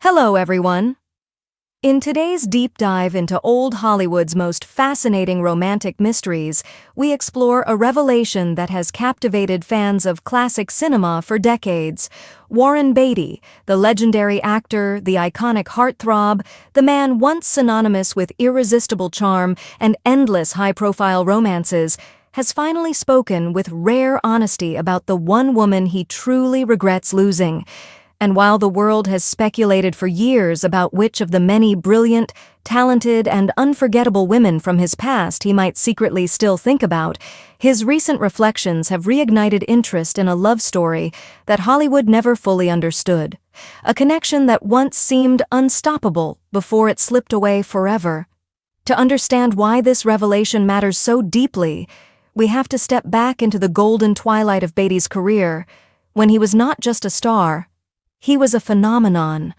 Hello, everyone. In today's deep dive into old Hollywood's most fascinating romantic mysteries, we explore a revelation that has captivated fans of classic cinema for decades. Warren Beatty, the legendary actor, the iconic heartthrob, the man once synonymous with irresistible charm and endless high-profile romances, has finally spoken with rare honesty about the one woman he truly regrets losing. And while the world has speculated for years about which of the many brilliant, talented, and unforgettable women from his past he might secretly still think about, his recent reflections have reignited interest in a love story that Hollywood never fully understood. A connection that once seemed unstoppable before it slipped away forever. To understand why this revelation matters so deeply, we have to step back into the golden twilight of Beatty's career, when he was not just a star. He was a phenomenon,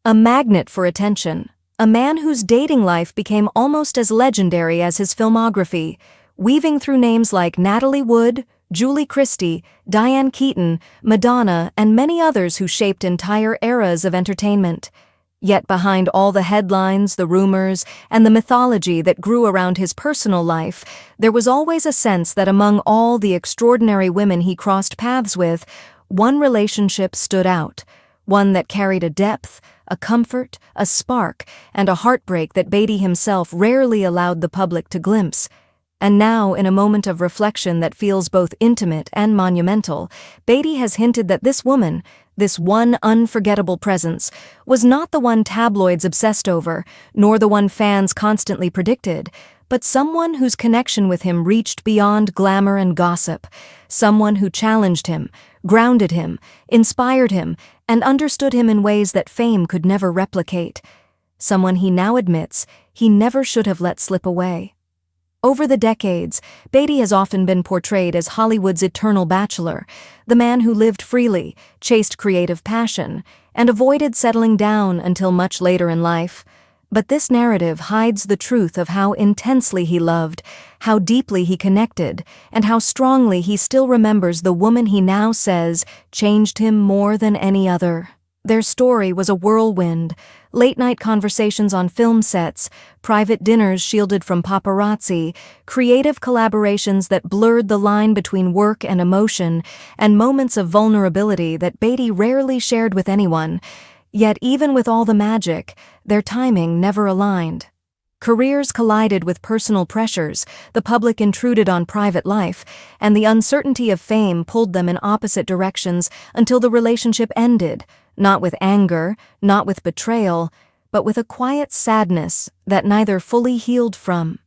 a magnet for attention, a man whose dating life became almost as legendary as his filmography, weaving through names like Natalie Wood, Julie Christie, Diane Keaton, Madonna, and many others who shaped entire eras of entertainment. Yet behind all the headlines, the rumors, and the mythology that grew around his personal life, there was always a sense that among all the extraordinary women he crossed paths with, one relationship stood out. One that carried a depth, a comfort, a spark, and a heartbreak that Beatty himself rarely allowed the public to glimpse. And now, in a moment of reflection that feels both intimate and monumental, Beatty has hinted that this woman, this one unforgettable presence, was not the one tabloids obsessed over, nor the one fans constantly predicted, but someone whose connection with him reached beyond glamour and gossip, someone who challenged him, grounded him, inspired him, and understood him in ways that fame could never replicate. Someone he now admits he never should have let slip away. Over the decades, Beatty has often been portrayed as Hollywood's eternal bachelor, the man who lived freely, chased creative passion, and avoided settling down until much later in life. But this narrative hides the truth of how intensely he loved, how deeply he connected, and how strongly he still remembers the woman he now says changed him more than any other. Their story was a whirlwind: late-night conversations on film sets, private dinners shielded from paparazzi, creative collaborations that blurred the line between work and emotion, and moments of vulnerability that Beatty rarely shared with anyone. Yet even with all the magic, their timing never aligned. Careers collided with personal pressures, the public intruded on private life, and the uncertainty of fame pulled them in opposite directions until the relationship ended, not with anger, not with betrayal, but with a quiet sadness that neither fully healed from.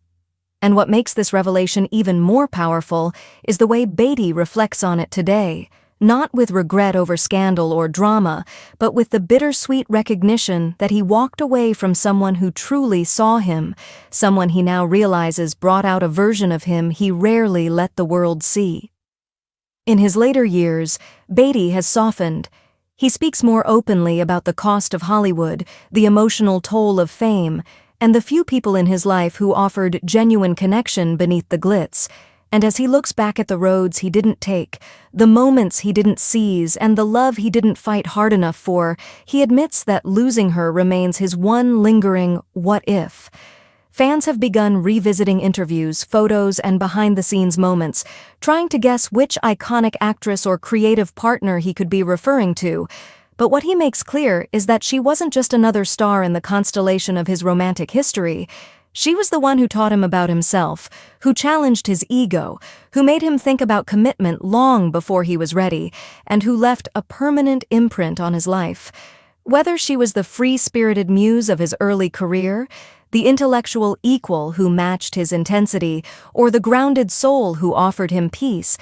And what makes this revelation even more powerful is the way Beatty reflects on it today. Not with regret over scandal or drama, but with the bittersweet recognition that he walked away from someone who truly saw him, someone he now realizes brought out a version of him he rarely let the world see. In his later years, Beatty has softened. He speaks more openly about the cost of Hollywood, the emotional toll of fame, and the few people in his life who offered genuine connection beneath the glitz. And as he looks back at the roads he didn't take, the moments he didn't seize, and the love he didn't fight hard enough for, he admits that losing her remains his one lingering what if. Fans have begun revisiting interviews, photos, and behind-the-scenes moments, trying to guess which iconic actress or creative partner he could be referring to. But what he makes clear is that she wasn't just another star in the constellation of his romantic history. She was the one who taught him about himself, who challenged his ego, who made him think about commitment long before he was ready, and who left a permanent imprint on his life. Whether she was the free-spirited muse of his early career, the intellectual equal who matched his intensity, or the grounded soul who offered him peace,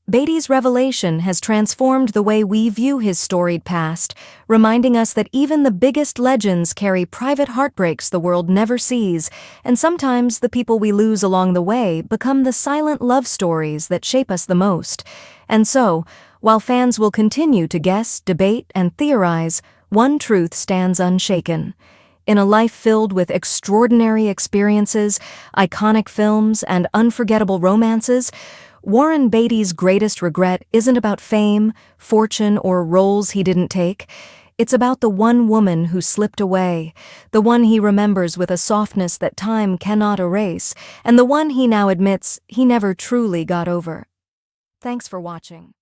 Beatty's revelation has transformed the way we view his storied past, reminding us that even the biggest legends carry private heartbreaks the world never sees, and sometimes the people we lose along the way become the silent love stories that shape us the most. And so, while fans will continue to guess, debate, and theorize, one truth stands unshaken. In a life filled with extraordinary experiences, iconic films, and unforgettable romances, Warren Beatty's greatest regret isn't about fame, fortune, or roles he didn't take. It's about the one woman who slipped away, the one he remembers with a softness that time cannot erase, and the one he now admits he never truly got over. Thanks for watching.